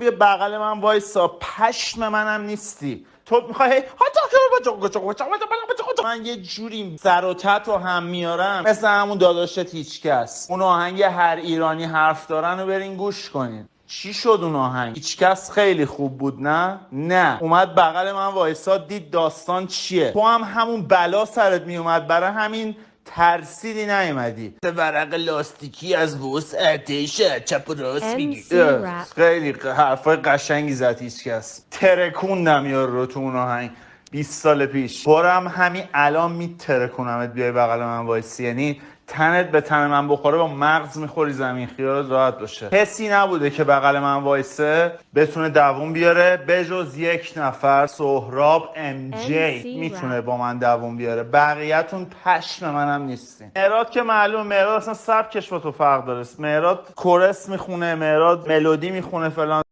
بیا بغل من وایسا، پشم منم نیستی. تو میخوای من یه جوری سر و ته رو هم میارم مثل همون داداشت هیچکس. اون آهنگ هر ایرانی حرف دارن رو برین گوش کنین. چی شد اون آهنگ؟ هیچکس خیلی خوب بود نه اومد بغل من وایساد، دید داستان چیه. تو هم همون بلا سرت میومد، برای همین ترسیدی نیومدی. ورق لاستیکی از وسعتش چپ و راست میگی. خیلی حرفای قشنگی زد هیچکس. ترکوندم یارو رو تو اون آهنگ 20 سال پیش. برم همین الان میترکونمت بیای بغل من وایسی. یعنی تنت به تن من بخوره با مغز میخوری زمین، خیالت راحت باشه. کسی نبوده که بغل من وایسه بتونه دووم بیاره بجز یک نفر، سهراب ام جی میتونه با من دووم بیاره. بقیه‌تون پشم منم نیستین. مهراد که معلوم، مهراد اصلا سبکش با تو فرق داره. مهراد کورس میخونه، مهراد ملودی میخونه فلان.